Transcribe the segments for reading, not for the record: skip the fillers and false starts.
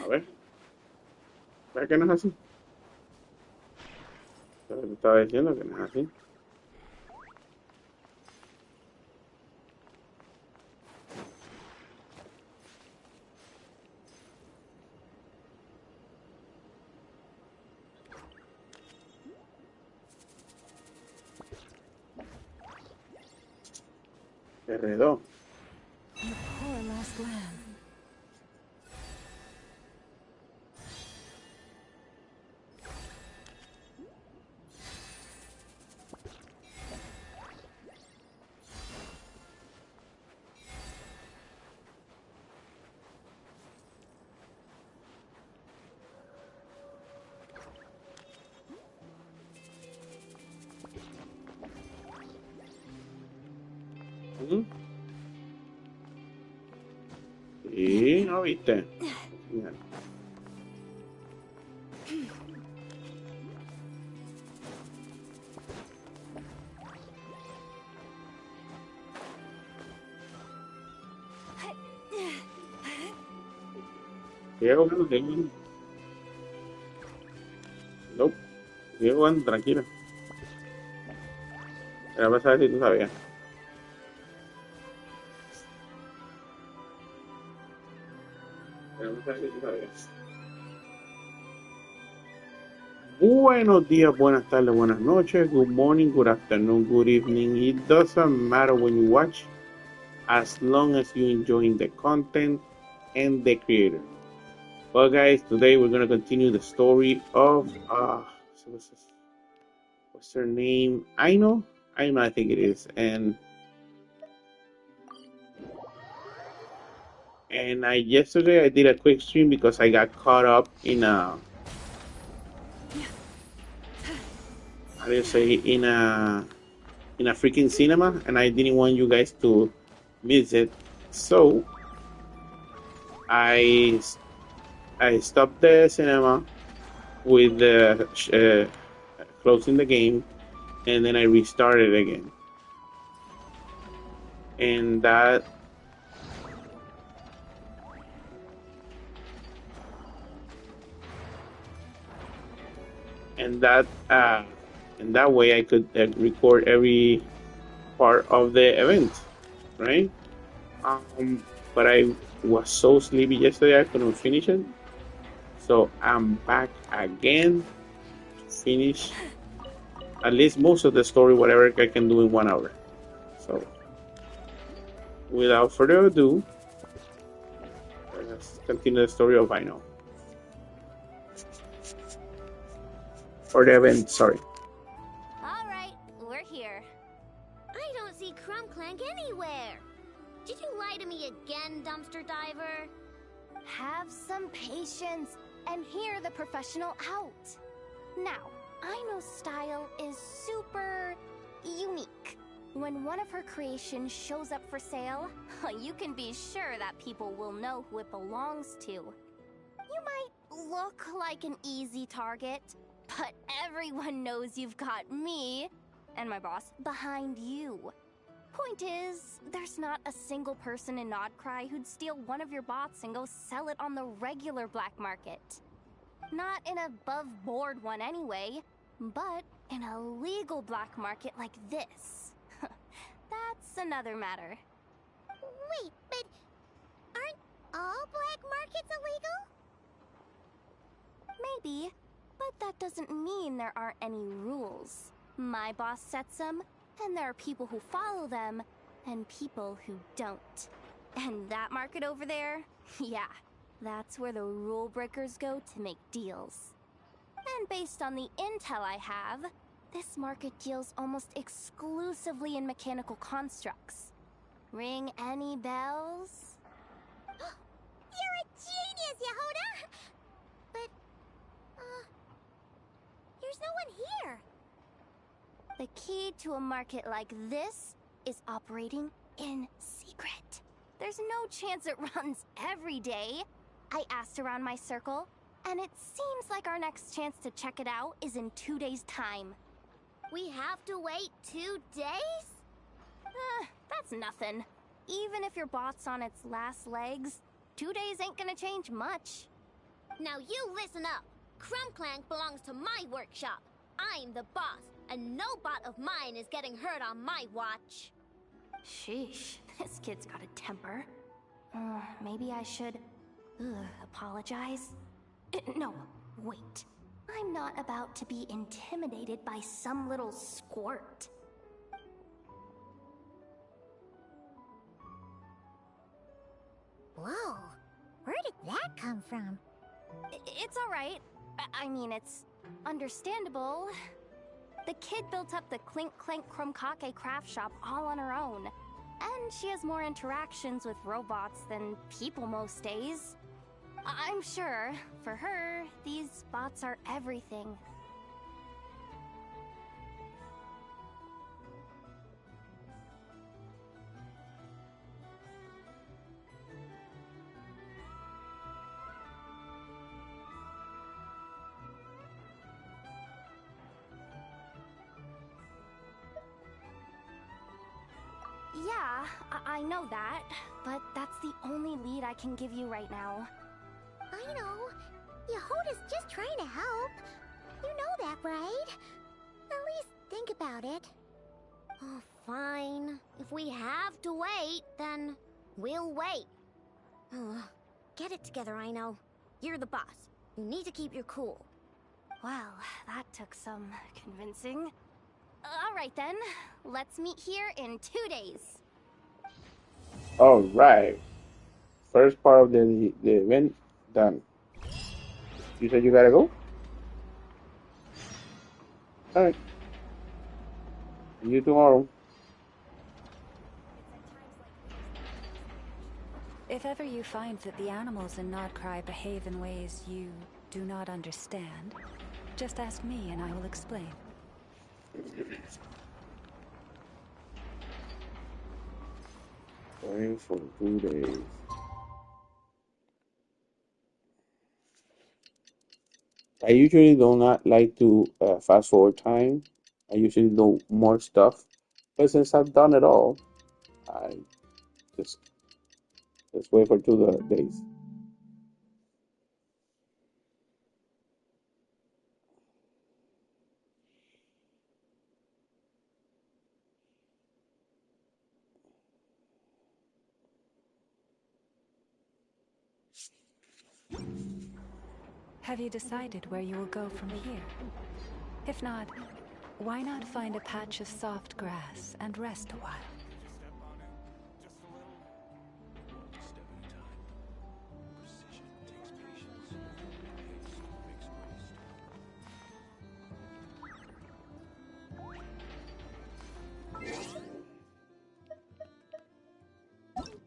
A ver, ¿verdad que no es así? Pero te estaba diciendo que no es así. R2. Your poor lost lamb. ¿Mm? Sí, ¿no viste? Mira, sigue jugando, sigue jugando. Nope, sigue jugando, tranquilo. Era para saber si tú sabías. Era para saber si tú sabías. Buenos días, buenas tardes, buenas noches, good morning, good afternoon, good evening. It doesn't matter when you watch, as long as you enjoying the content and the creator. Well, guys, today we're gonna continue the story of so what's her name? I know, I think it is, and I yesterday I did a quick stream because I got caught up in a how do you say in a freaking cinema, and I didn't want you guys to miss it. So I I stopped the cinema with the closing the game, and then I restarted again. And and that and that way I could record every part of the event, right? But I was so sleepy yesterday I couldn't finish it. So I'm back again to finish at least most of the story, whatever I can do in 1 hour. So without further ado, let's continue the story of I know. Or the event, sorry. All right, we're here. I don't see Crumb Clank anywhere. Did you lie to me again, dumpster diver? Have some patience and hear the professional out. Now, Aino's style is super unique. When one of her creations shows up for sale, you can be sure that people will know who it belongs to. You might look like an easy target, but everyone knows you've got me and my boss behind you. Point is, there's not a single person in Nodcry who'd steal one of your bots and go sell it on the regular black market. Not an above-board one anyway, but in a legal black market like this. That's another matter. Wait, but aren't all black markets illegal? Maybe, but that doesn't mean there aren't any rules. My boss sets them, and there are people who follow them, and people who don't. And that market over there, yeah, that's where the rule breakers go to make deals. And based on the intel I have, this market deals almost exclusively in mechanical constructs. Ring any bells? You're a genius, Yehoda! But, there's no one here. The key to a market like this is operating in secret. There's no chance it runs every day. I asked around my circle, and it seems like our next chance to check it out is in 2 days' time. We have to wait 2 days? That's nothing. Even if your bot's on its last legs, 2 days ain't gonna change much. Now you listen up. Crumbclank belongs to my workshop. I'm the boss, and no bot of mine is getting hurt on my watch. Sheesh, this kid's got a temper. Maybe I should apologize? No, wait. I'm not about to be intimidated by some little squirt. Whoa, where did that come from? It's all right. I mean, it's understandable. The kid built up the Clink Clank Krumkake craft shop all on her own. And she has more interactions with robots than people most days. I'm sure, for her, these bots are everything. Yeah, I know that, but that's the only lead I can give you right now. I know. Yehoda's just trying to help. You know that, right? At least think about it. Oh, fine. If we have to wait, then we'll wait. Get it together, I know. You're the boss. You need to keep your cool. Well, that took some convincing. All right then, let's meet here in 2 days. All right. First part of the event done. You said you gotta go? All right. See you tomorrow. If ever you find that the animals in Nodcry behave in ways you do not understand, just ask me and I will explain. Going for 2 days. I usually do not like to fast forward time. I usually do more stuff. But since I've done it all, I just wait for 2 days. Have you decided where you will go from here? If not, why not find a patch of soft grass and rest a while?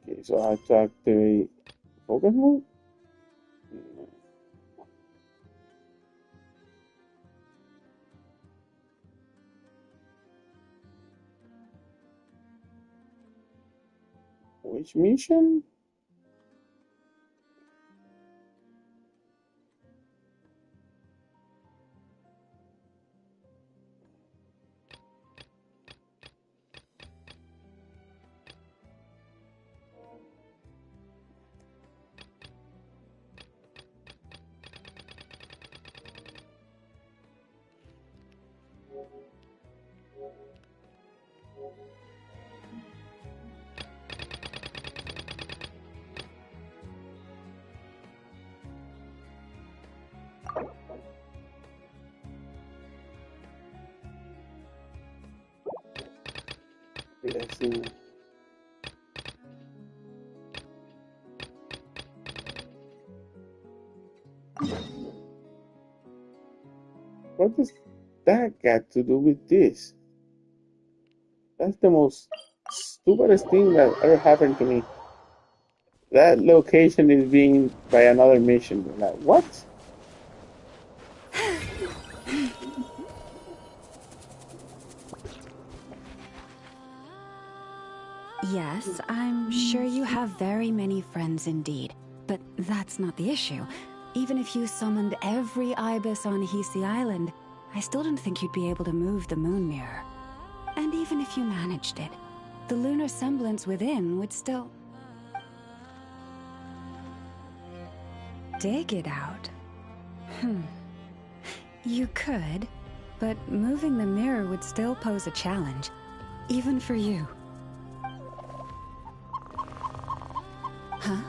Okay, so I have to activate focus mode. Which mission? Let's see. What does that got to do with this? That's the most stupidest thing that ever happened to me. That location is being by another mission. Like, what? Yes, I'm sure you have very many friends indeed, but that's not the issue. Even if you summoned every ibis on Hisi Island, I still don't think you'd be able to move the moon mirror. And even if you managed it, the lunar semblance within would still... Dig it out. You could, but moving the mirror would still pose a challenge, even for you. Huh?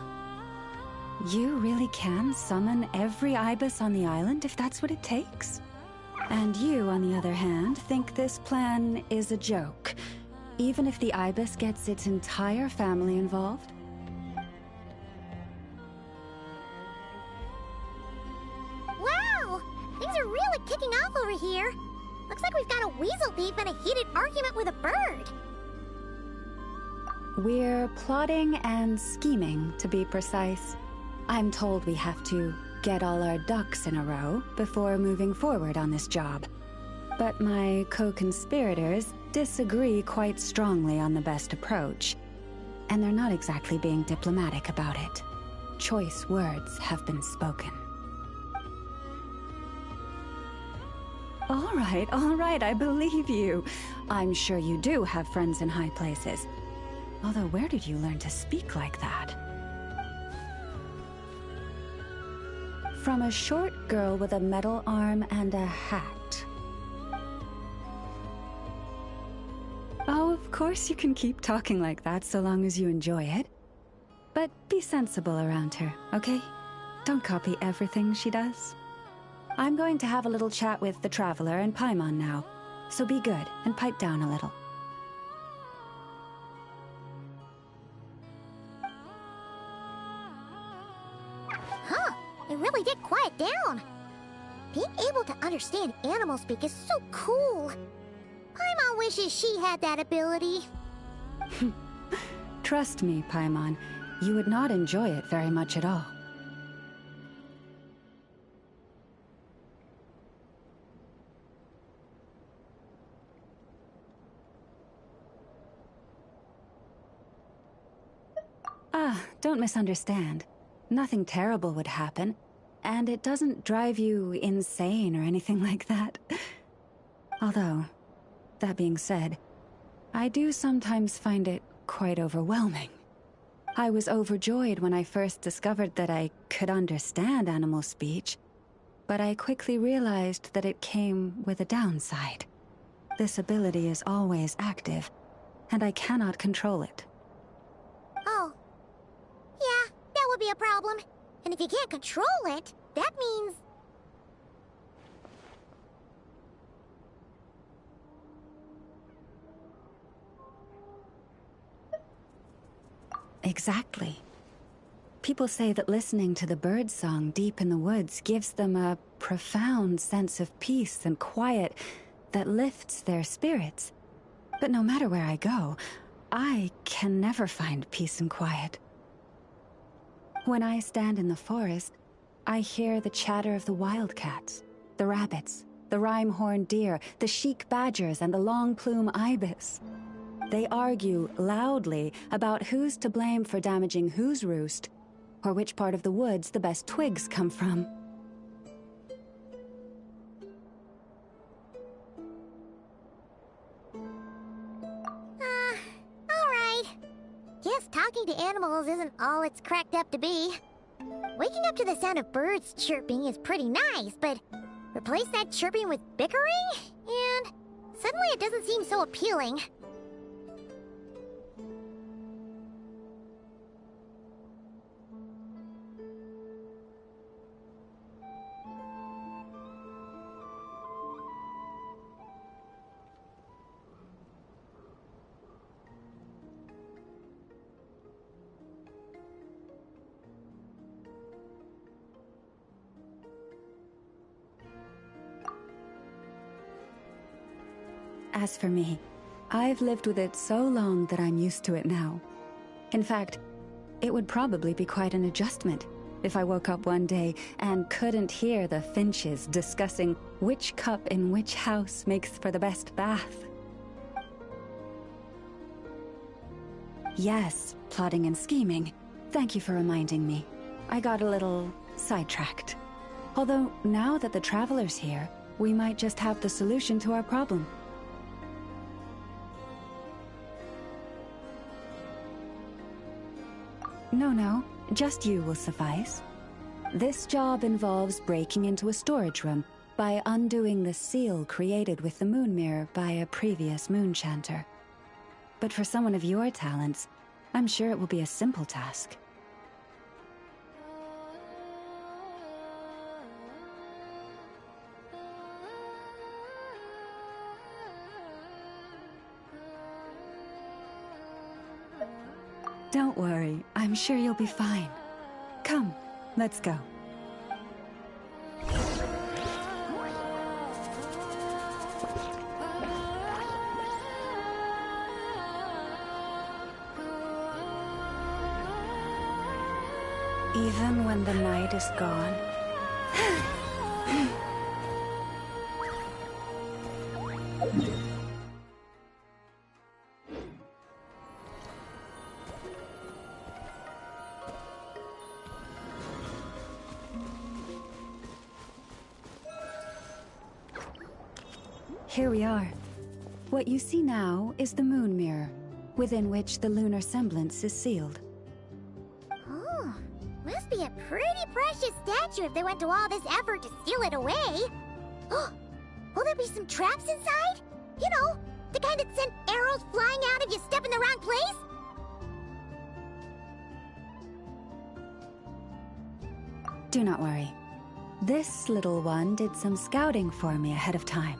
You really can summon every ibis on the island if that's what it takes? And you, on the other hand, think this plan is a joke, even if the ibis gets its entire family involved? Wow! Things are really kicking off over here. Looks like we've got a weasel thief and a heated argument with a bird. We're plotting and scheming, to be precise. I'm told we have to get all our ducks in a row before moving forward on this job. But my co-conspirators disagree quite strongly on the best approach. And they're not exactly being diplomatic about it. Choice words have been spoken. All right, I believe you. I'm sure you do have friends in high places. Although, where did you learn to speak like that? From a short girl with a metal arm and a hat. Oh, of course you can keep talking like that so long as you enjoy it. But be sensible around her, okay? Don't copy everything she does. I'm going to have a little chat with the Traveler and Paimon now, so be good and pipe down a little. Huh, it really did quiet down. Being able to understand animal speak is so cool. Paimon wishes she had that ability. Trust me, Paimon, you would not enjoy it very much at all. Don't misunderstand. Nothing terrible would happen, and it doesn't drive you insane or anything like that. Although, that being said, I do sometimes find it quite overwhelming. I was overjoyed when I first discovered that I could understand animal speech, but I quickly realized that it came with a downside. This ability is always active, and I cannot control it. Oh. Yeah, that would be a problem. And if you can't control it, that means... Exactly. People say that listening to the bird song deep in the woods gives them a profound sense of peace and quiet that lifts their spirits. But no matter where I go, I can never find peace and quiet. When I stand in the forest, I hear the chatter of the wildcats, the rabbits, the rhyme-horned deer, the chic badgers, and the long-plume ibis. They argue loudly about who's to blame for damaging whose roost, or which part of the woods the best twigs come from. Alright. Guess talking to animals isn't all it's cracked up to be. Waking up to the sound of birds chirping is pretty nice, but replace that chirping with bickering, and suddenly it doesn't seem so appealing. As for me, I've lived with it so long that I'm used to it now. In fact, it would probably be quite an adjustment if I woke up one day and couldn't hear the finches discussing which cup in which house makes for the best bath. Yes, plotting and scheming. Thank you for reminding me. I got a little sidetracked. Although, now that the Traveler's here, we might just have the solution to our problem. No, just you will suffice. This job involves breaking into a storage room by undoing the seal created with the moon mirror by a previous moon chanter. But for someone of your talents, I'm sure it will be a simple task. Don't worry, I'm sure you'll be fine. Come, let's go. Even when the night is gone. Here we are. What you see now is the moon mirror, within which the lunar semblance is sealed. Oh, must be a pretty precious statue if they went to all this effort to seal it away. Will there be some traps inside? You know, the kind that send arrows flying out if you step in the wrong place? Do not worry. This little one did some scouting for me ahead of time.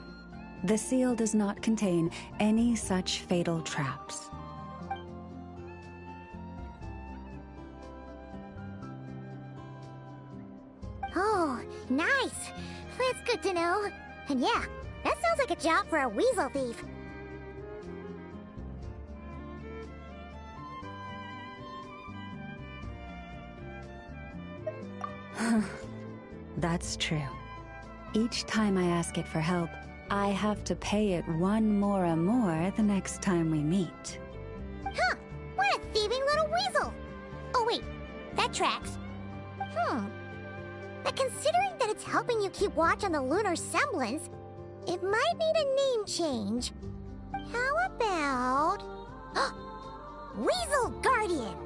The seal does not contain any such fatal traps. Oh, nice. That's good to know. And yeah, that sounds like a job for a weasel thief. That's true. Each time I ask it for help, I have to pay it one more the next time we meet. Huh, what a thieving little weasel! Oh wait, that tracks. But considering that it's helping you keep watch on the lunar semblance, it might need a name change. How about... Weasel Guardian!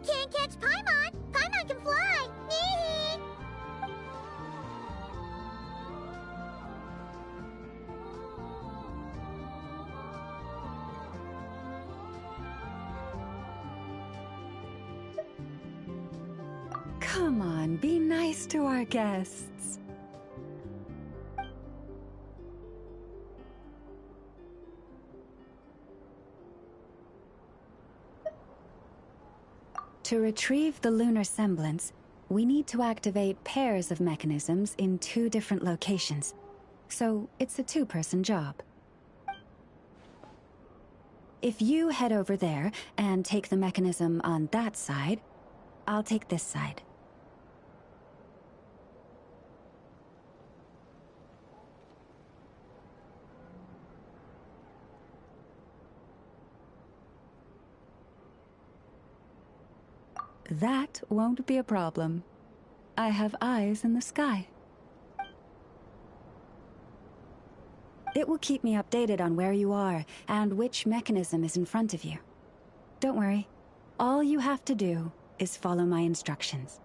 Can't catch Paimon! Paimon can fly! Come on, be nice to our guests. To retrieve the lunar semblance, we need to activate pairs of mechanisms in 2 different locations. So it's a 2-person job. If you head over there and take the mechanism on that side, I'll take this side. That won't be a problem. I have eyes in the sky. It will keep me updated on where you are and which mechanism is in front of you. Don't worry. All you have to do is follow my instructions.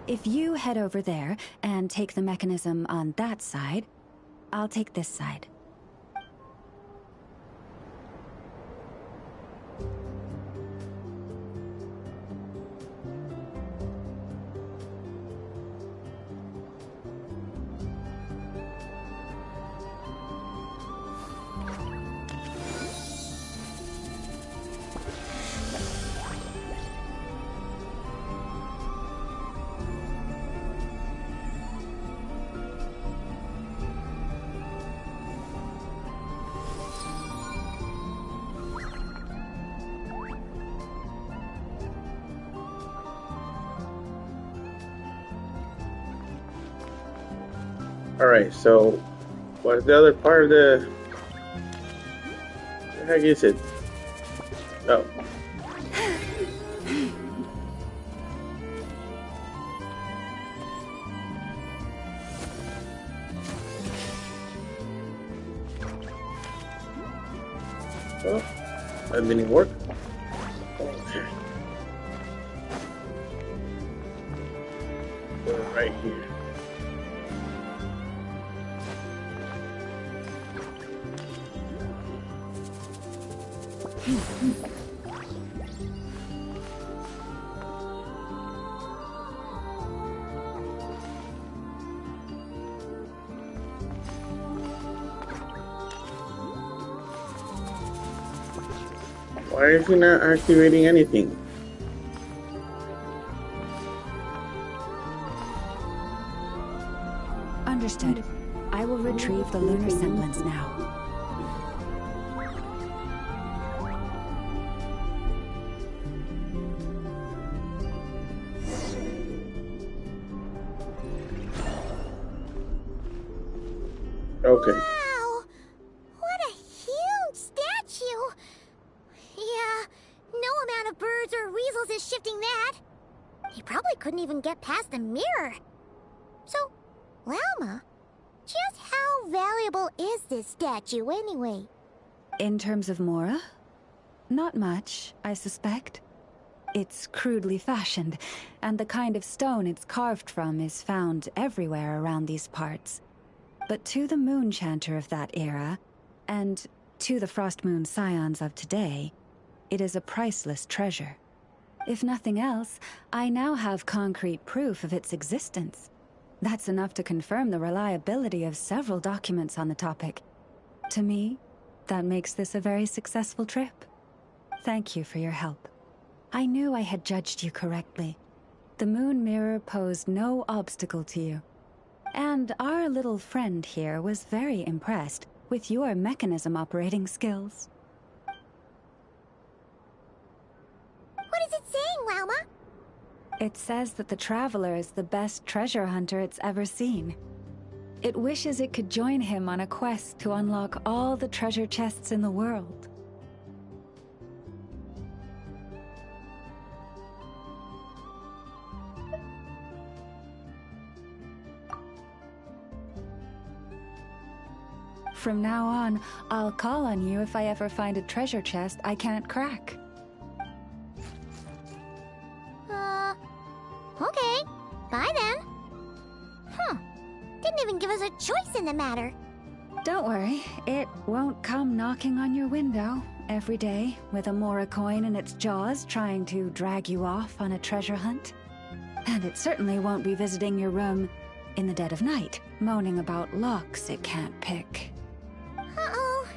If you head over there and take the mechanism on that side, I'll take this side. Alright, so what's the other part of the heck is it? Oh. Oh, that didn't work. Okay. Put it right here. Why is he not activating anything? Understood. I will retrieve the lunar semblance now. Okay. Wow! What a huge statue! Yeah, no amount of birds or weasels is shifting that. He probably couldn't even get past the mirror. So, Lalma, just how valuable is this statue anyway? In terms of Mora? Not much, I suspect. It's crudely fashioned, and the kind of stone it's carved from is found everywhere around these parts. But to the moon chanter of that era, and to the frost moon scions of today, it is a priceless treasure. If nothing else, I now have concrete proof of its existence. That's enough to confirm the reliability of several documents on the topic. To me, that makes this a very successful trip. Thank you for your help. I knew I had judged you correctly. The moon mirror posed no obstacle to you. And our little friend here was very impressed with your mechanism operating skills. What is it saying, Lalma? It says that the Traveler is the best treasure hunter it's ever seen. It wishes it could join him on a quest to unlock all the treasure chests in the world. From now on, I'll call on you if I ever find a treasure chest I can't crack. Okay. Bye then. Didn't even give us a choice in the matter. Don't worry, it won't come knocking on your window every day with a Mora coin in its jaws trying to drag you off on a treasure hunt. And it certainly won't be visiting your room in the dead of night, moaning about locks it can't pick. Uh-oh.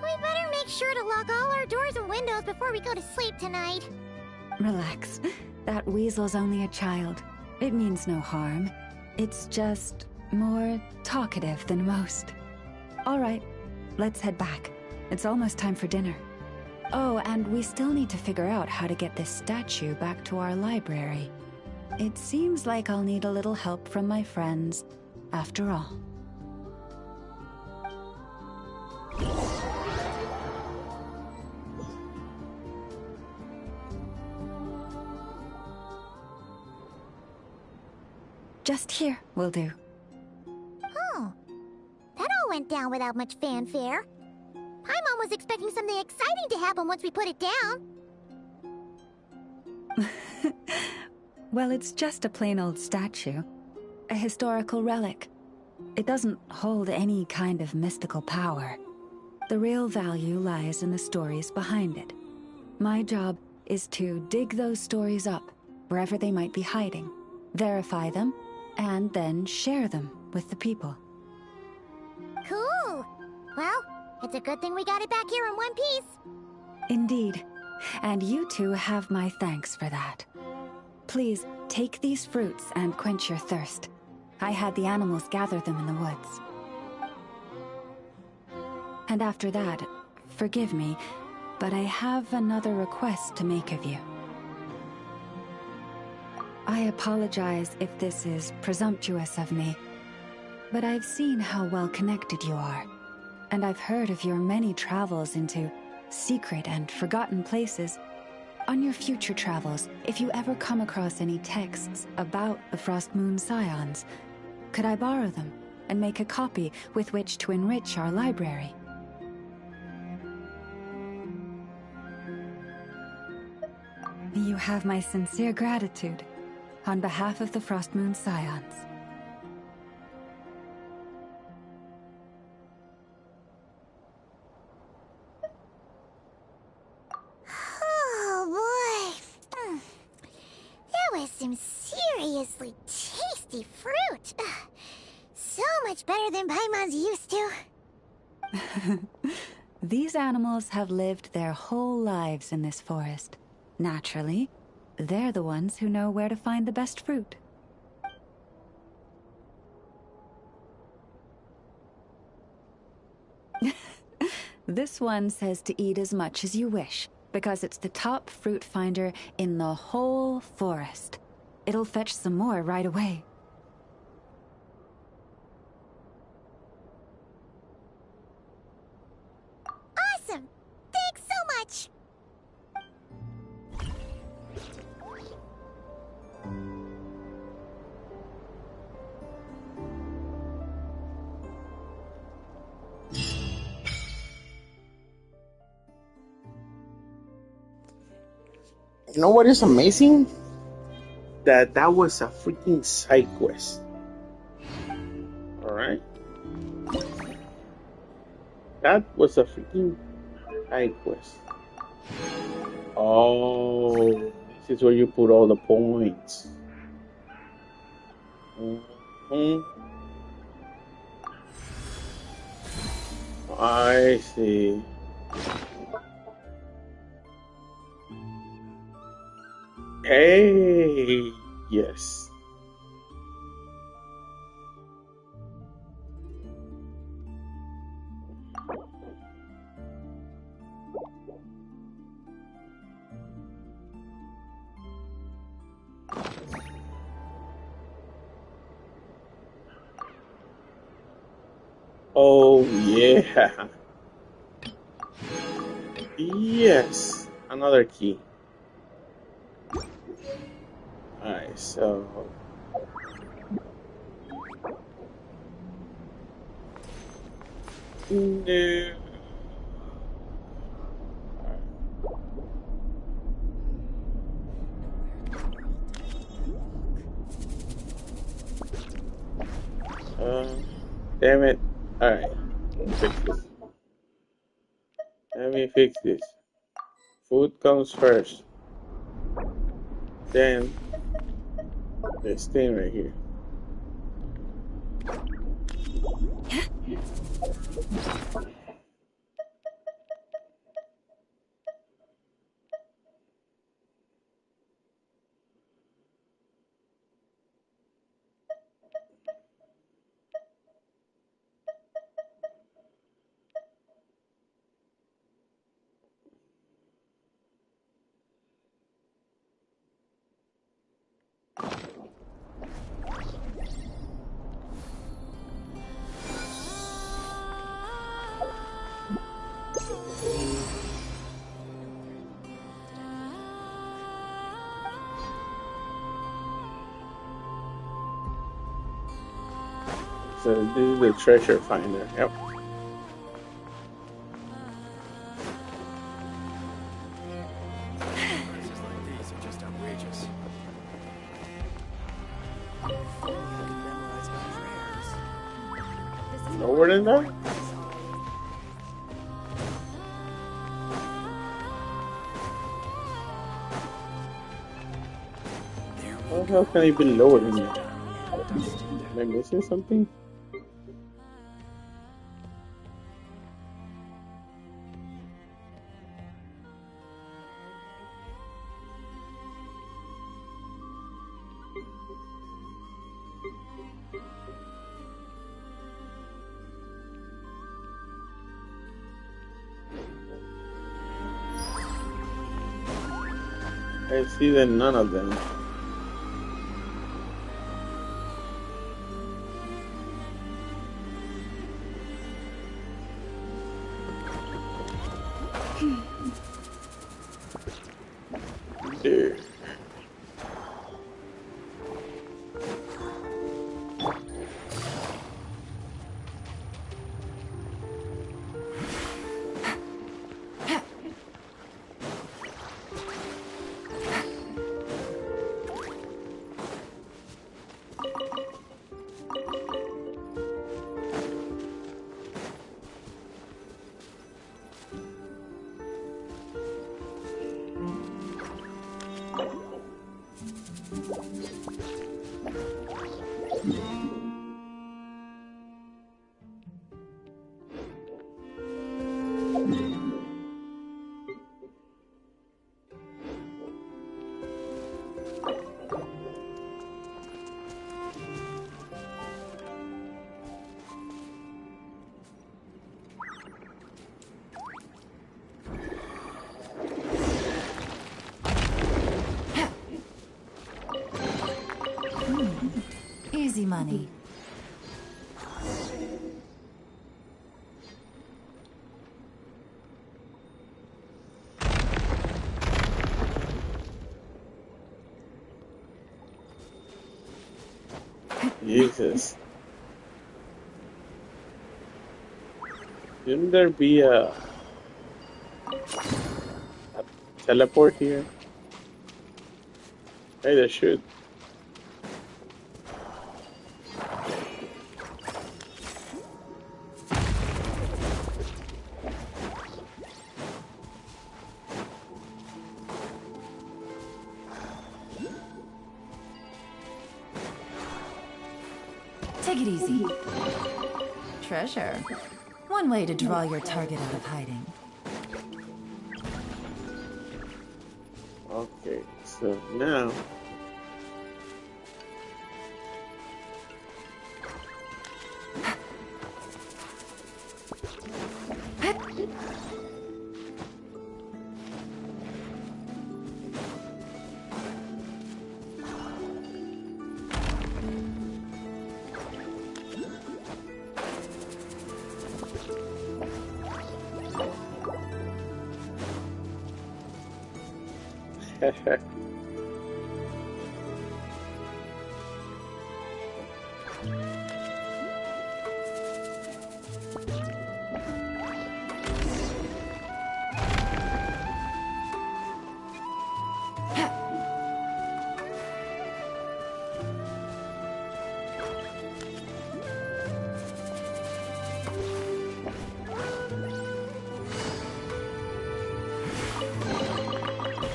We better make sure to lock all our doors and windows before we go to sleep tonight. Relax. That weasel's only a child. It means no harm. It's just more talkative than most. All right, let's head back. It's almost time for dinner. Oh, and we still need to figure out how to get this statue back to our library. It seems like I'll need a little help from my friends, after all. Just here will do. Oh, that all went down without much fanfare. Paimon was expecting something exciting to happen once we put it down. Well, it's just a plain old statue. A historical relic. It doesn't hold any kind of mystical power. The real value lies in the stories behind it. My job is to dig those stories up, wherever they might be hiding, verify them, and then share them with the people. Cool. Well, it's a good thing we got it back here in one piece. Indeed. And you two have my thanks for that. Please, take these fruits and quench your thirst. I had the animals gather them in the woods. And after that, forgive me, but I have another request to make of you. I apologize if this is presumptuous of me, but I've seen how well connected you are, and I've heard of your many travels into secret and forgotten places. On your future travels, if you ever come across any texts about the Frost Moon Scions, could I borrow them and make a copy with which to enrich our library? have my sincere gratitude on behalf of the Frostmoon Scions. Oh boy. That was some seriously tasty fruit. So much better than Paimon's used to. These animals have lived their whole lives in this forest. Naturally, they're the ones who know where to find the best fruit. This one says to eat as much as you wish, because it's the top fruit finder in the whole forest. It'll fetch some more right away. Awesome! Thanks so much! You know what is amazing? That was a freaking side quest. Alright? That was a freaking side quest. Oh, this is where you put all the points. I see. Hey, yes. Oh, yeah. Yes. Another key. Alright, so... No. Damn it. Alright, let me fix this. Let me fix this. Food comes first. Then, this thing right here. So this is the treasure finder. Yep. Prices like these are just outrageous. Lower than that? How the hell can I be lower than that? Am I missing something? I see that none of them. There. Easy money. Jesus. Shouldn't there be a teleport here? Hey, there should. Take it easy. Treasure. One way to draw your target out of hiding. Okay, so now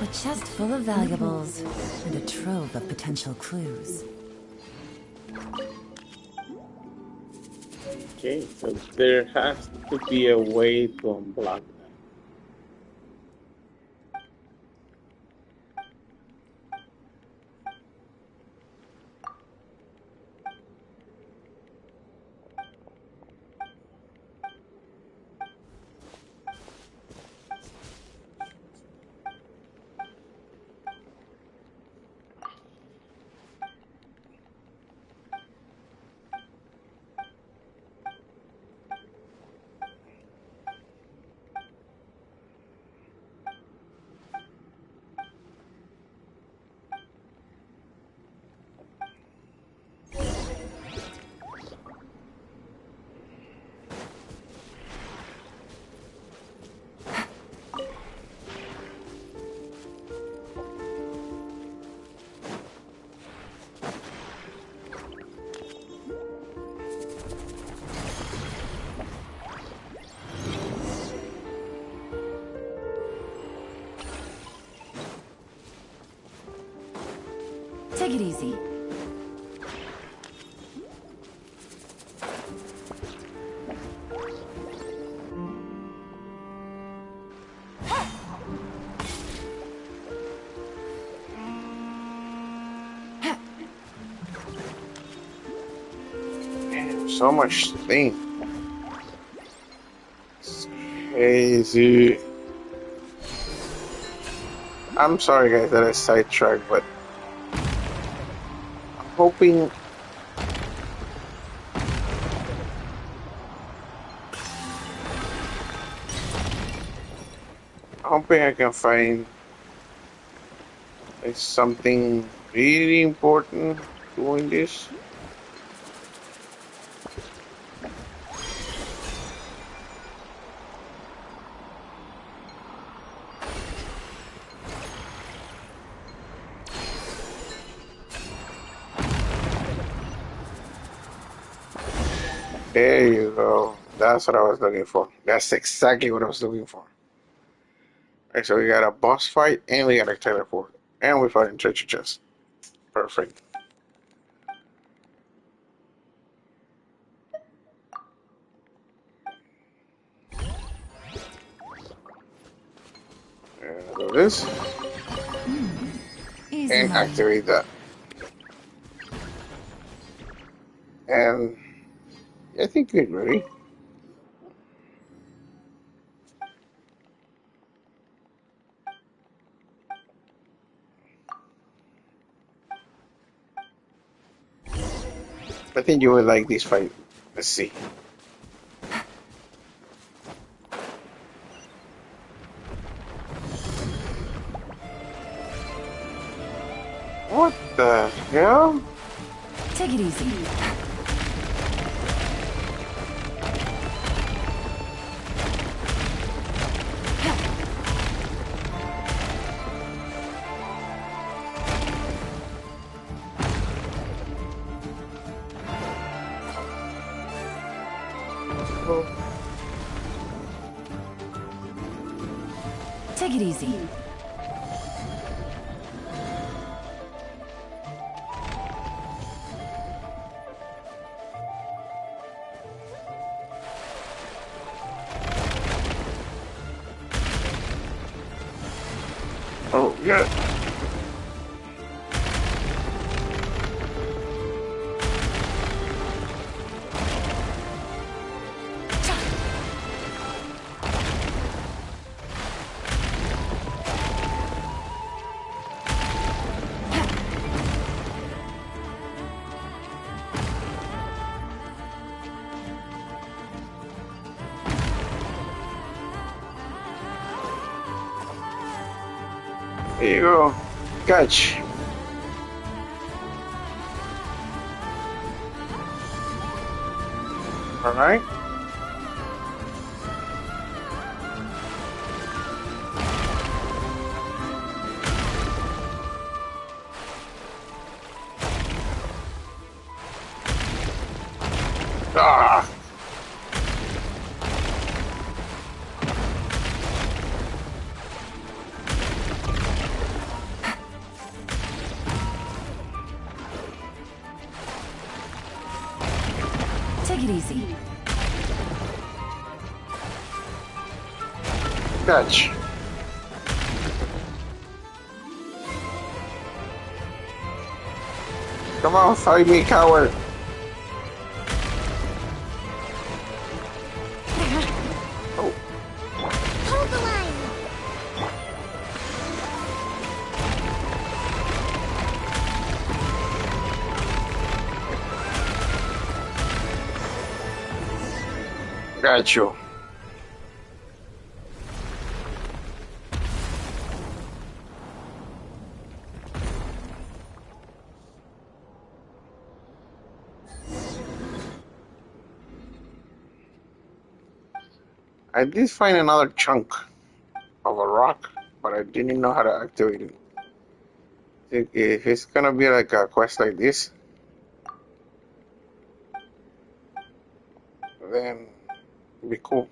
A chest full of valuables and a trove of potential clues. okay, so there has to be a way to unblock that. Take it easy. Damn, so much thing. It's crazy. I'm sorry, guys, that I sidetracked, but I'm hoping I can find like something really important doing this. There you go. That's what I was looking for. That's exactly what I was looking for. Alright, so we got a boss fight and we got a teleport. And we fought in treasure chest. Perfect. Do this Easy and money. activate that. And I think we're ready. I think you will like this fight. Let's see. What the hell? Take it easy. Take it easy. Oh, yeah. There you go. Catch. All right. Ah. Take it easy. Catch. Come on, fight me, coward. Oh, Hold the line! got you. I did find another chunk of a rock, but I didn't know how to activate it. If it's gonna be like a quest like this, then it'd be cool.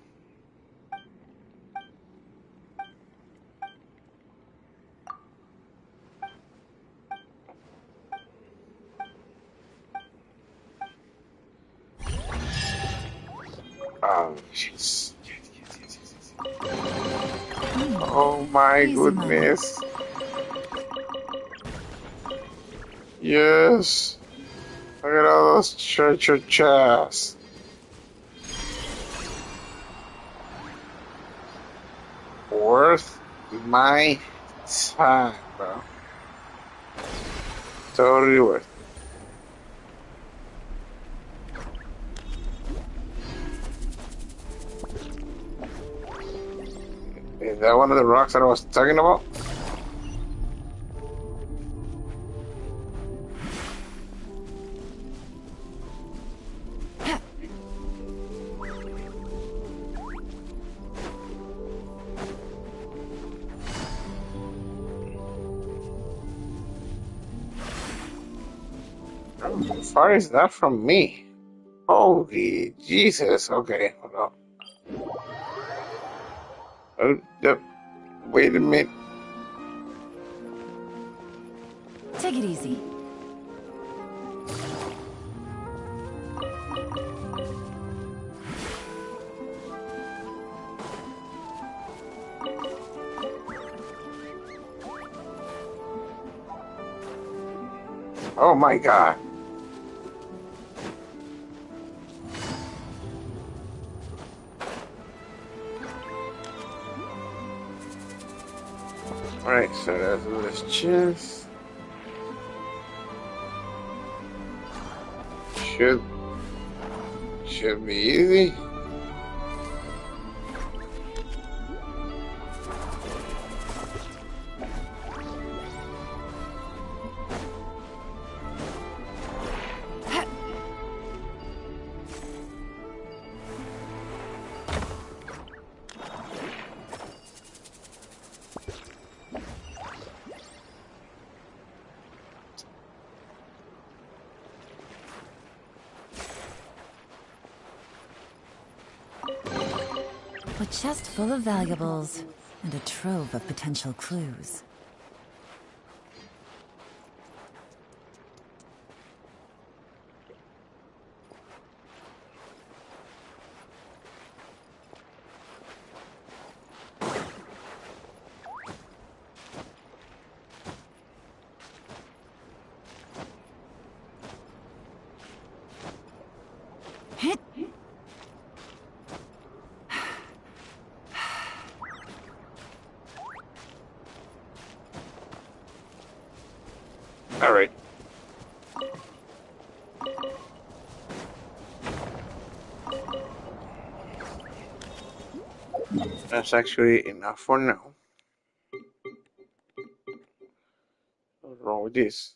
Oh, jeez. Yes. Oh my Easy money. goodness. Yes. Look at all those treasure chests. Worth my time, bro. Totally worth it. Is that one of the rocks that I was talking about? How far is that from me? Holy Jesus. Okay, hold on. Oh, yep. Wait a minute. Take it easy. Oh my god. Alright, so let's do this chest. Should be easy. A chest full of valuables and a trove of potential clues. Alright. That's actually enough for now. What's wrong with this?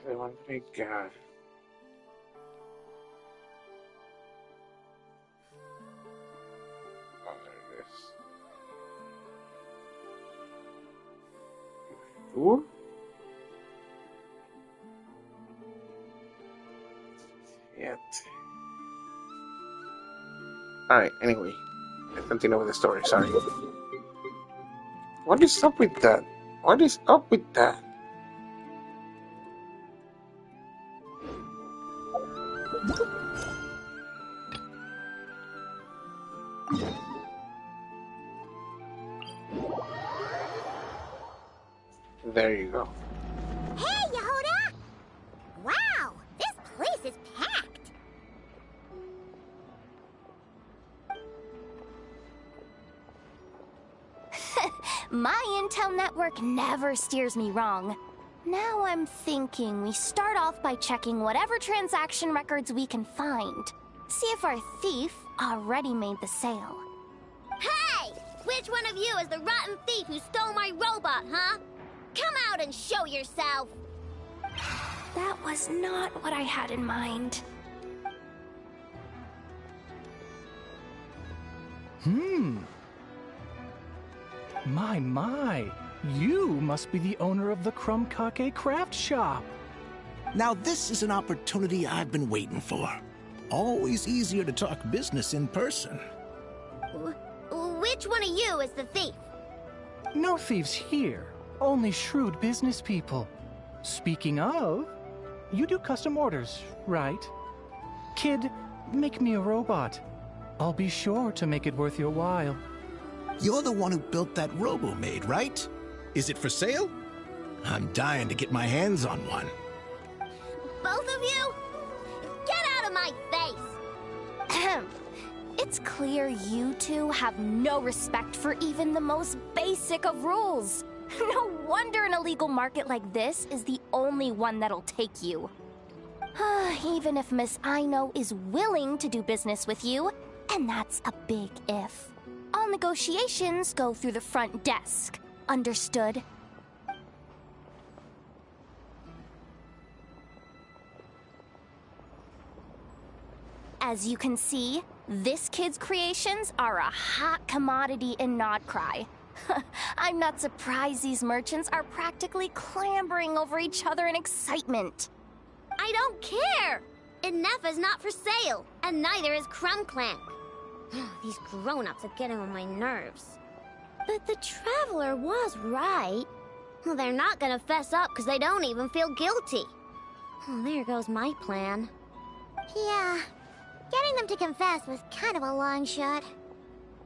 Oh my god. Oh, there it is. Cool. Yet. Alright, anyway. Let's continue with the story, sorry. What is up with that? What is up with that? There you go. Hey, Yehuda! Wow, this place is packed. My intel network never steers me wrong. Now I'm thinking we start off by checking whatever transaction records we can find. See if our thief already made the sale. Hey! Which one of you is the rotten thief who stole my robot, huh? Come out and show yourself! That was not what I had in mind. My. You must be the owner of the Krumkake craft shop. Now this is an opportunity I've been waiting for. Always easier to talk business in person. Which one of you is the thief? No thieves here, only shrewd business people. Speaking of, you do custom orders, right? Kid, make me a robot. I'll be sure to make it worth your while. You're the one who built that robo-maid, right? Is it for sale? I'm dying to get my hands on one. Both of you? Get out of my face! It's clear you two have no respect for even the most basic of rules. No wonder an illegal market like this is the only one that'll take you. Even if Miss Aino is willing to do business with you, and that's a big if. All negotiations go through the front desk. Understood? As you can see, this kid's creations are a hot commodity in Nodcry. I'm not surprised these merchants are practically clambering over each other in excitement. I don't care! Inefa's not for sale, and neither is Krumklank. These grown-ups are getting on my nerves. But the Traveler was right. Well, they're not gonna fess up because they don't even feel guilty. Oh, there goes my plan. Yeah, getting them to confess was kind of a long shot.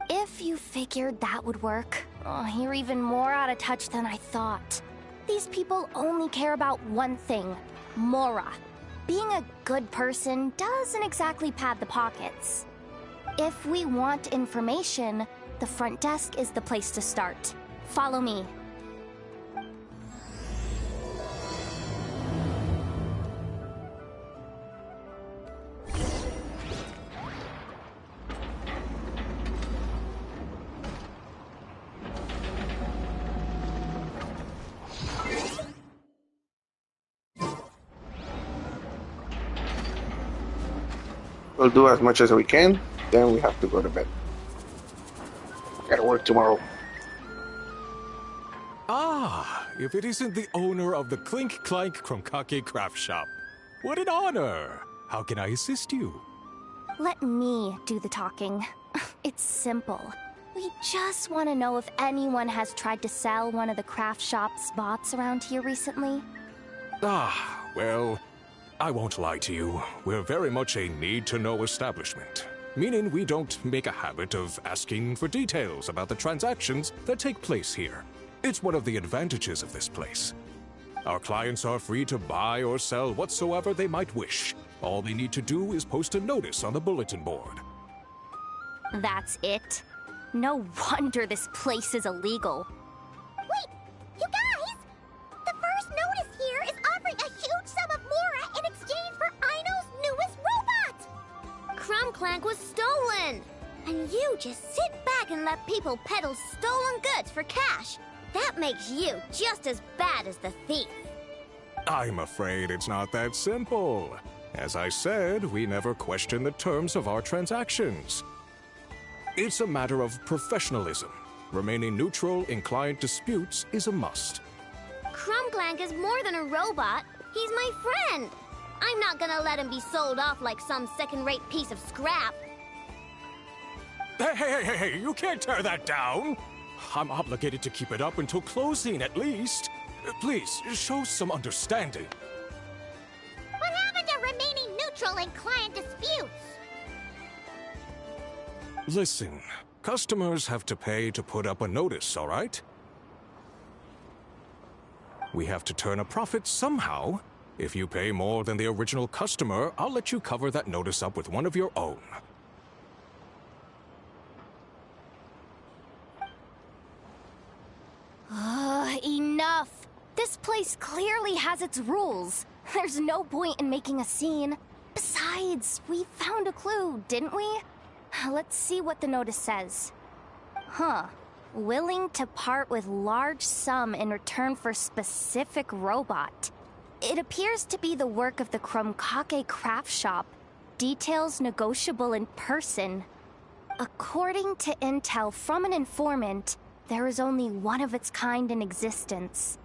If you figured that would work, you're even more out of touch than I thought. These people only care about one thing, Mora. Being a good person doesn't exactly pad the pockets. If we want information, the front desk is the place to start. Follow me. We'll do as much as we can, then we have to go to bed. Gotta work tomorrow. Ah, if it isn't the owner of the Clink Clank Kromkake Craft Shop. What an honor! How can I assist you? Let me do the talking. It's simple. We just want to know if anyone has tried to sell one of the craft shop's spots around here recently. Ah, well, I won't lie to you. We're very much a need-to-know establishment. Meaning we don't make a habit of asking for details about the transactions that take place here. It's one of the advantages of this place. Our clients are free to buy or sell whatsoever they might wish. All they need to do is post a notice on the bulletin board. That's it? No wonder this place is illegal. Wait, you guys! The first notice here is offering a huge sum of Mora in exchange for Aino's newest robot! Krumklank was stolen! And you just sit back and let people peddle stolen goods for cash. That makes you just as bad as the thief. I'm afraid it's not that simple. As I said, we never question the terms of our transactions. It's a matter of professionalism. Remaining neutral in client disputes is a must. Krumklank is more than a robot. He's my friend. I'm not gonna let him be sold off like some second-rate piece of scrap. Hey, you can't tear that down! I'm obligated to keep it up until closing, at least. Please, show some understanding. What happened to remaining neutral in client disputes? Listen, customers have to pay to put up a notice, all right? We have to turn a profit somehow. If you pay more than the original customer, I'll let you cover that notice up with one of your own. Enough! This place clearly has its rules. There's no point in making a scene. Besides, we found a clue, didn't we? Let's see what the notice says. Huh. Willing to part with large sum in return for specific robot. It appears to be the work of the Kromkake Craft Shop. Details negotiable in person. According to intel from an informant, there is only one of its kind in existence.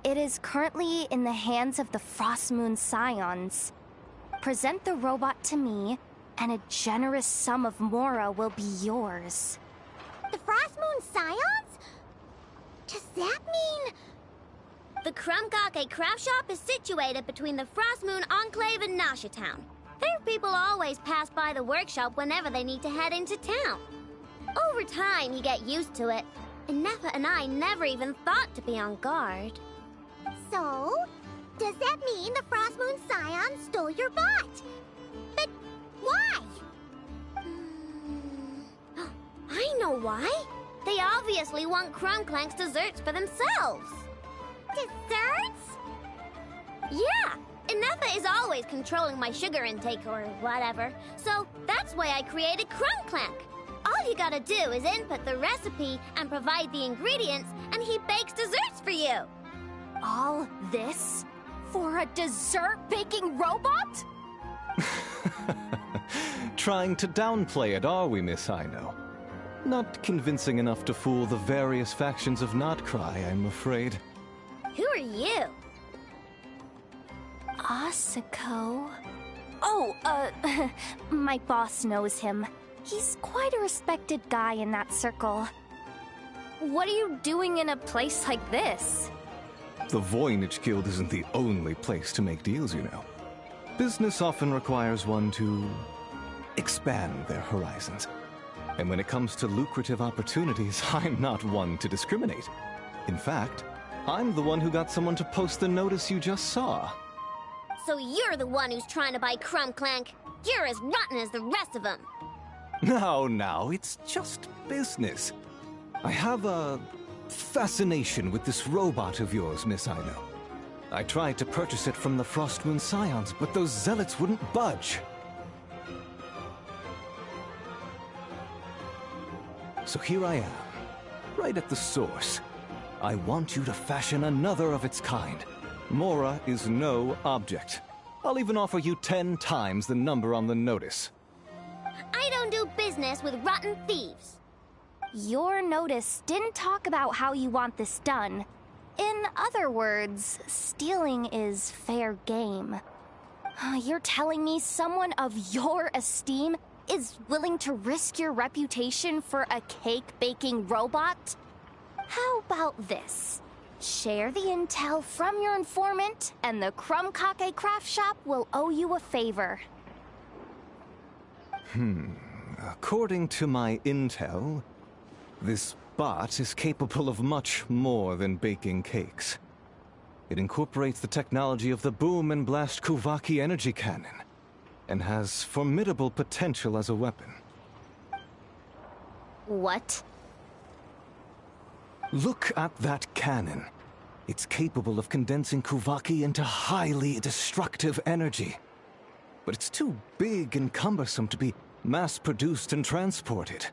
It is currently in the hands of the Frostmoon Scions. Present the robot to me, and a generous sum of Mora will be yours. The Frostmoon Scions? Does that mean... The Krumkake Craft Shop is situated between the Frostmoon Enclave and Nasha Town. Their people always pass by the workshop whenever they need to head into town. Over time, you get used to it. And Nefa and I never even thought to be on guard. So, does that mean the Frostmoon Scions stole your bot? But why? I know why. They obviously want Krumklank's desserts for themselves. Desserts? Yeah, and Nefa is always controlling my sugar intake or whatever. So that's why I created Krumklank. All you gotta do is input the recipe and provide the ingredients, and he bakes desserts for you. All this for a dessert baking robot? Trying to downplay it, are we, Miss Aino? Not convincing enough to fool the various factions of Notcry, I'm afraid. Who are you? Asako? Oh, my boss knows him. He's quite a respected guy in that circle. What are you doing in a place like this? The Voynich Guild isn't the only place to make deals, you know. Business often requires one to expand their horizons. And when it comes to lucrative opportunities, I'm not one to discriminate. In fact, I'm the one who got someone to post the notice you just saw. So you're the one who's trying to buy Crumb Clank. You're as rotten as the rest of them. No, it's just business. I have a fascination with this robot of yours, Miss Aino. I tried to purchase it from the Frostmoon Scions, but those zealots wouldn't budge. So here I am, right at the source. I want you to fashion another of its kind. Mora is no object. I'll even offer you 10 times the number on the notice. I don't do business with rotten thieves. Your notice didn't talk about how you want this done. In other words, stealing is fair game. You're telling me someone of your esteem is willing to risk your reputation for a cake-baking robot? How about this? Share the intel from your informant, and the Krumkake craft shop will owe you a favor. According to my intel, this bot is capable of much more than baking cakes. It incorporates the technology of the Boom and Blast Kuvaki energy cannon, and has formidable potential as a weapon. What? Look at that cannon. It's capable of condensing Kuvaki into highly destructive energy. But it's too big and cumbersome to be mass-produced and transported.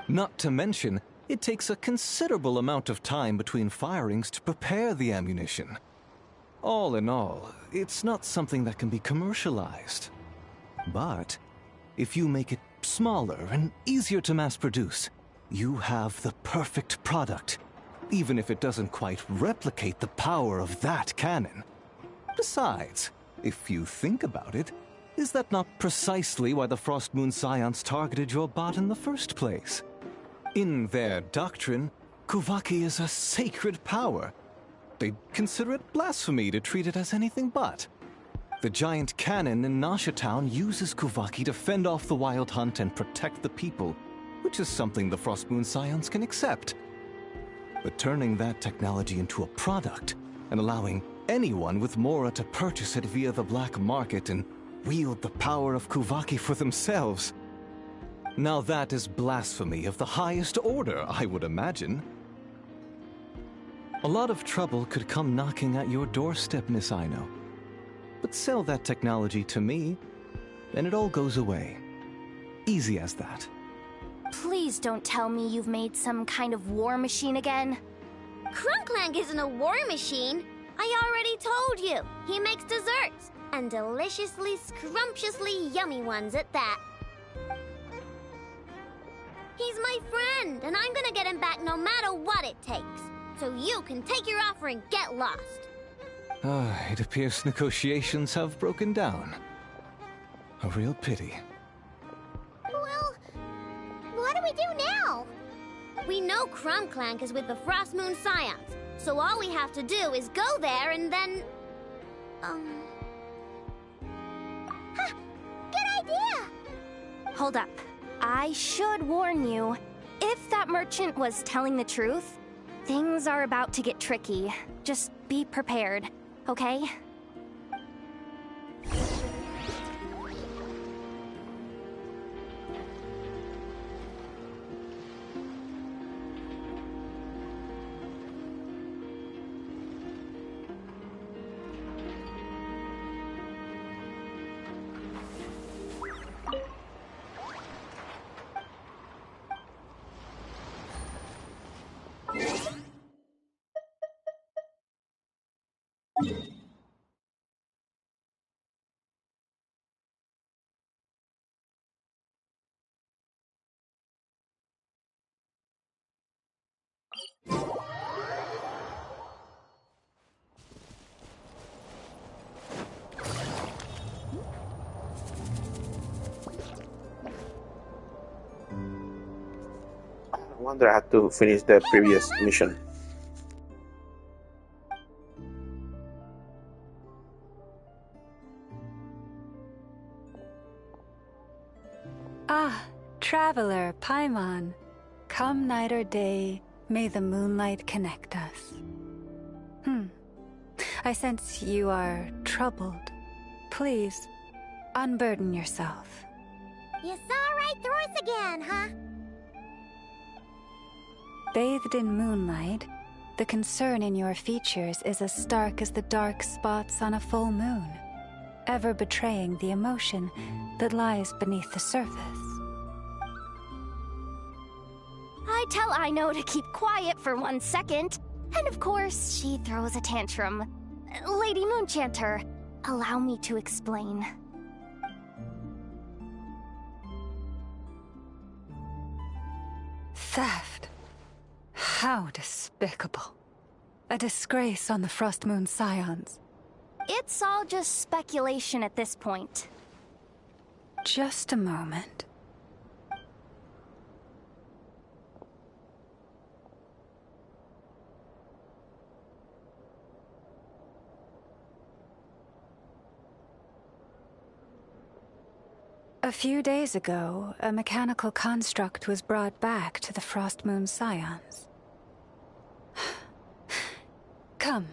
Not to mention, it takes a considerable amount of time between firings to prepare the ammunition. All in all, it's not something that can be commercialized. But if you make it smaller and easier to mass-produce, you have the perfect product, even if it doesn't quite replicate the power of that cannon. Besides, if you think about it, is that not precisely why the Frostmoon Scions targeted your bot in the first place? In their doctrine, Kuvaki is a sacred power. They'd consider it blasphemy to treat it as anything but. The giant cannon in Nasha Town uses Kuvaki to fend off the Wild Hunt and protect the people, which is something the Frostmoon Scions can accept. But turning that technology into a product, and allowing anyone with Mora to purchase it via the black market and wield the power of Kuvaki for themselves. Now that is blasphemy of the highest order, I would imagine. A lot of trouble could come knocking at your doorstep, Miss Aino. But sell that technology to me, and it all goes away. Easy as that. Please don't tell me you've made some kind of war machine again. Krumklank isn't a war machine. I already told you. He makes desserts, and deliciously, scrumptiously yummy ones at that. He's my friend, and I'm gonna get him back no matter what it takes. So you can take your offer and get lost. It appears negotiations have broken down. A real pity. Well, what do we do now? We know Krumklank is with the Frostmoon Scions, so all we have to do is go there and then... Good idea! Hold up. I should warn you, if that merchant was telling the truth, things are about to get tricky. Just be prepared, okay? I wonder I had to finish the previous mission. Ah, traveler, Paimon. Come night or day, may the moonlight connect us. I sense you are troubled. Please, unburden yourself. You saw right through us again, huh? Bathed in moonlight, the concern in your features is as stark as the dark spots on a full moon, ever betraying the emotion that lies beneath the surface. I tell Ino to keep quiet for 1 second, and of course, she throws a tantrum. Lady Moonchanter, allow me to explain. Theft. How despicable. A disgrace on the Frostmoon Scions. It's all just speculation at this point. Just a moment. A few days ago, a mechanical construct was brought back to the Frostmoon Scions. Come.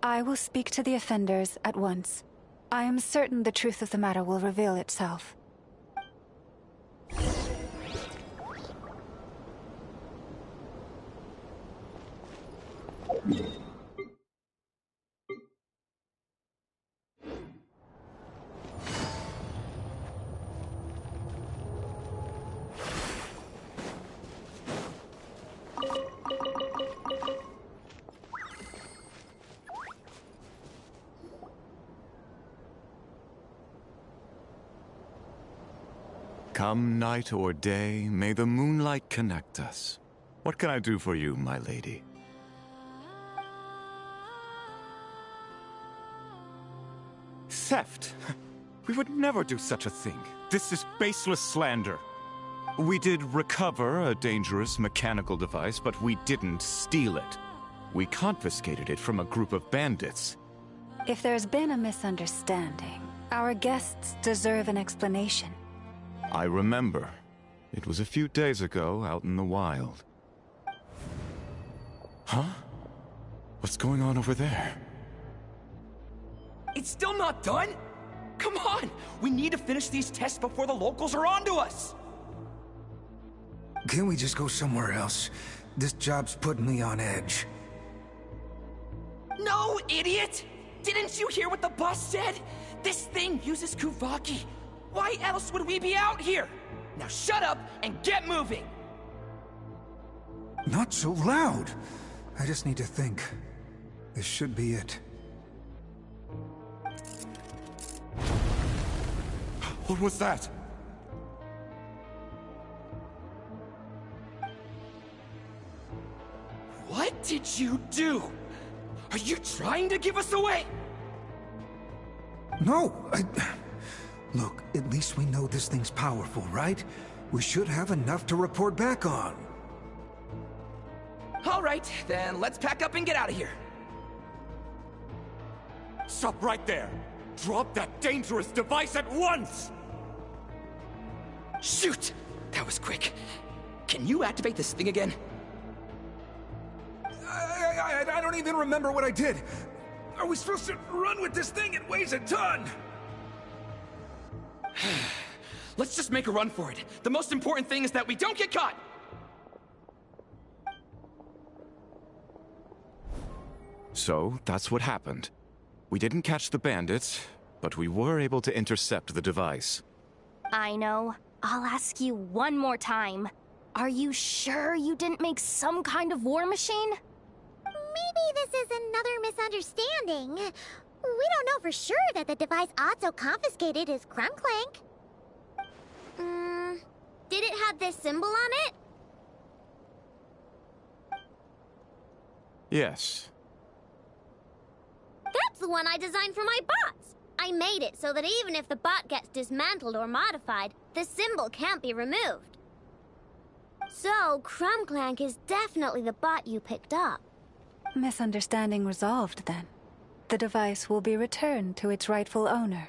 I will speak to the offenders at once. I am certain the truth of the matter will reveal itself. Come night or day, may the moonlight connect us. What can I do for you, my lady? Theft? We would never do such a thing. This is baseless slander. We did recover a dangerous mechanical device, but we didn't steal it. We confiscated it from a group of bandits. If there's been a misunderstanding, our guests deserve an explanation. I remember. It was a few days ago out in the wild. Huh? What's going on over there? It's still not done? Come on! We need to finish these tests before the locals are onto us! Can't we just go somewhere else? This job's putting me on edge. No, idiot! Didn't you hear what the boss said? This thing uses Kuvaki. Why else would we be out here? Now shut up and get moving! Not so loud! I just need to think. This should be it. What was that? What did you do? Are you trying to give us away? No, Look, at least we know this thing's powerful, right? We should have enough to report back on. All right, then let's pack up and get out of here. Stop right there! Drop that dangerous device at once! Shoot! That was quick. Can you activate this thing again? I don't even remember what I did. Are we supposed to run with this thing? It weighs a ton! Let's just make a run for it. The most important thing is that we don't get caught! So, that's what happened. We didn't catch the bandits, but we were able to intercept the device. I know. I'll ask you one more time. Are you sure you didn't make some kind of war machine? Maybe this is another misunderstanding. We don't know for sure that the device Otto confiscated is Krumclank. Did it have this symbol on it? Yes. That's the one I designed for my bots. I made it so that even if the bot gets dismantled or modified, the symbol can't be removed. So, Krumclank is definitely the bot you picked up. Misunderstanding resolved, then. The device will be returned to its rightful owner.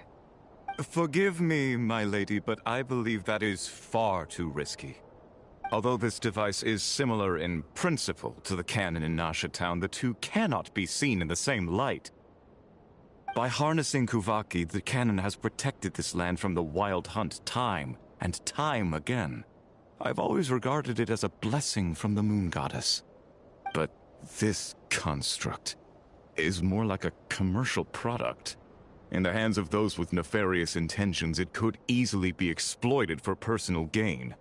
Forgive me, my lady, but I believe that is far too risky. Although this device is similar in principle to the cannon in Nasha Town, the two cannot be seen in the same light. By harnessing Kuvaki, the cannon has protected this land from the wild hunt time and time again. I've always regarded it as a blessing from the moon goddess. But this construct is more like a commercial product. In the hands of those with nefarious intentions, it could easily be exploited for personal gain.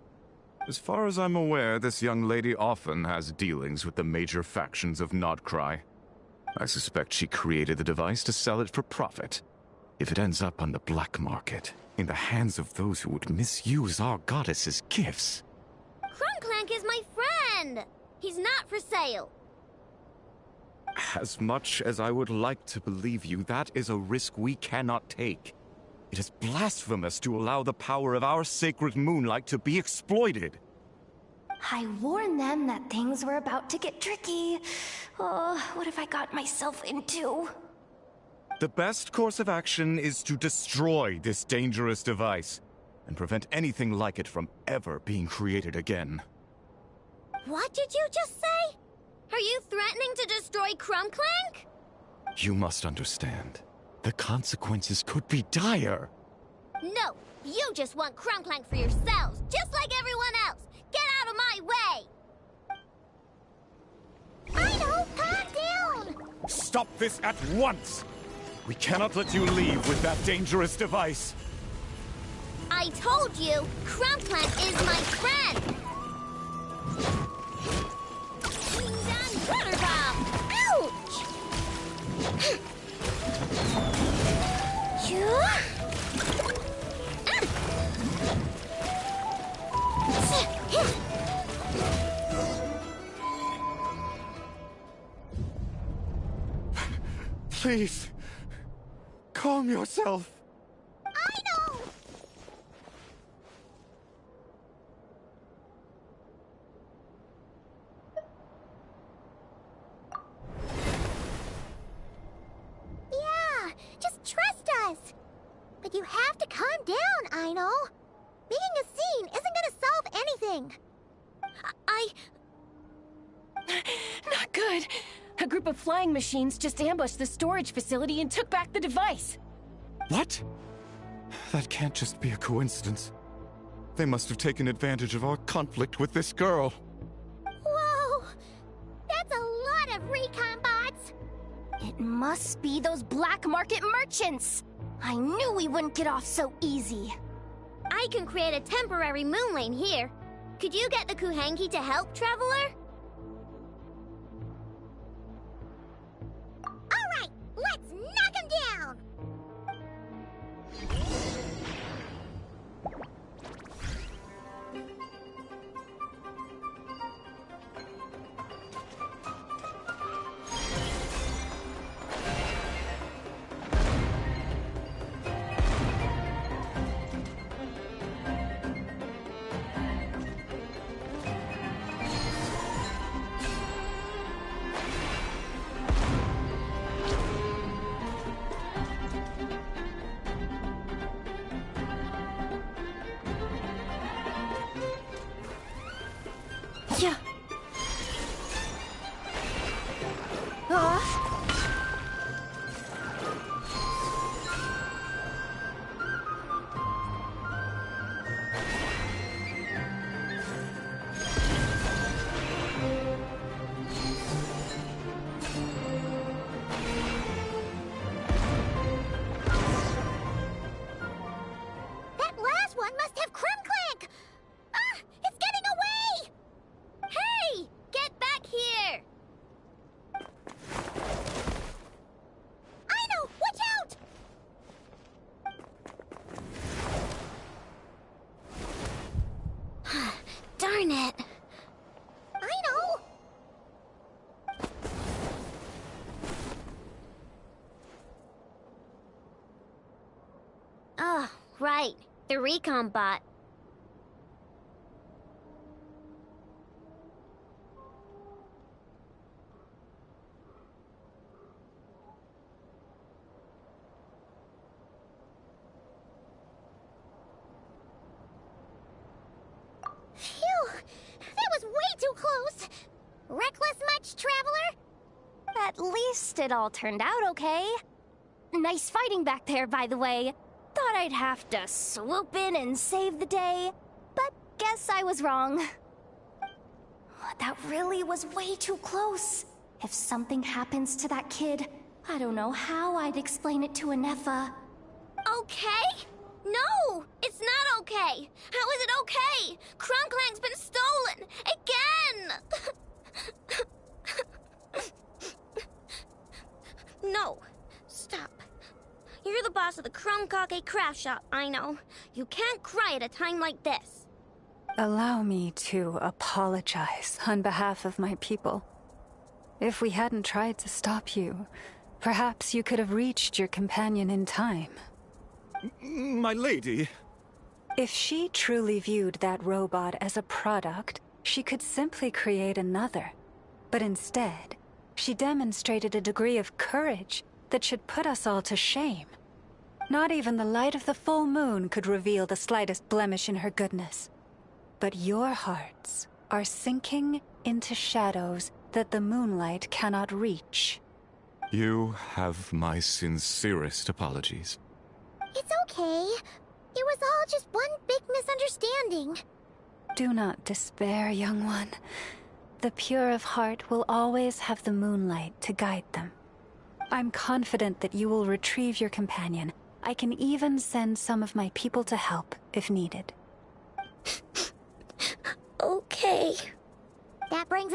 As far as I'm aware, this young lady often has dealings with the major factions of Nodcry. I suspect she created the device to sell it for profit. If it ends up on the black market, in the hands of those who would misuse our goddess's gifts... Crunclank is my friend! He's not for sale. As much as I would like to believe you, that is a risk we cannot take. It is blasphemous to allow the power of our sacred moonlight to be exploited. I warned them that things were about to get tricky. Oh, what have I got myself into? The best course of action is to destroy this dangerous device and prevent anything like it from ever being created again. What did you just say? Are you threatening to destroy Crunclank? You must understand. The consequences could be dire. No, you just want Crunclank for yourselves, just like everyone else. Get out of my way! I know, calm down! Stop this at once! We cannot let you leave with that dangerous device. I told you, Crunclank is my friend! Butter bomb! Ouch! Please, calm yourself. I know! Yeah, just trust us. But you have to calm down, Aino. Making a scene isn't gonna solve anything. Not good. A group of flying machines just ambushed the storage facility and took back the device. What? That can't just be a coincidence. They must have taken advantage of our conflict with this girl. Whoa! That's a lot of recon bots! It must be those black market merchants! I knew we wouldn't get off so easy. I can create a temporary moon lane here. Could you get the Kuhenki to help, Traveler? Alright, let's knock him down! Yeah. That last one must have Crunclank! Ah! It's getting away! Hey! Get back here! Aino, watch out! Darn it! Aino! Oh, right. The recon bot. At least it all turned out okay. Nice fighting back there, by the way. Thought I'd have to swoop in and save the day, but guess I was wrong. That really was way too close. If something happens to that kid, I don't know how I'd explain it to Anefa. Okay? No! It's not okay! How is it okay? Crumclank's been stolen! Again! No. Stop. You're the boss of the Crumkake craft shop, I know. You can't cry at a time like this. Allow me to apologize on behalf of my people. If we hadn't tried to stop you, perhaps you could have reached your companion in time. My lady... If she truly viewed that robot as a product, she could simply create another. But instead, she demonstrated a degree of courage that should put us all to shame. Not even the light of the full moon could reveal the slightest blemish in her goodness. But your hearts are sinking into shadows that the moonlight cannot reach. You have my sincerest apologies. It's okay. It was all just one big misunderstanding. Do not despair, young one. The pure of heart will always have the moonlight to guide them. I'm confident that you will retrieve your companion. I can even send some of my people to help if needed. Okay. That brings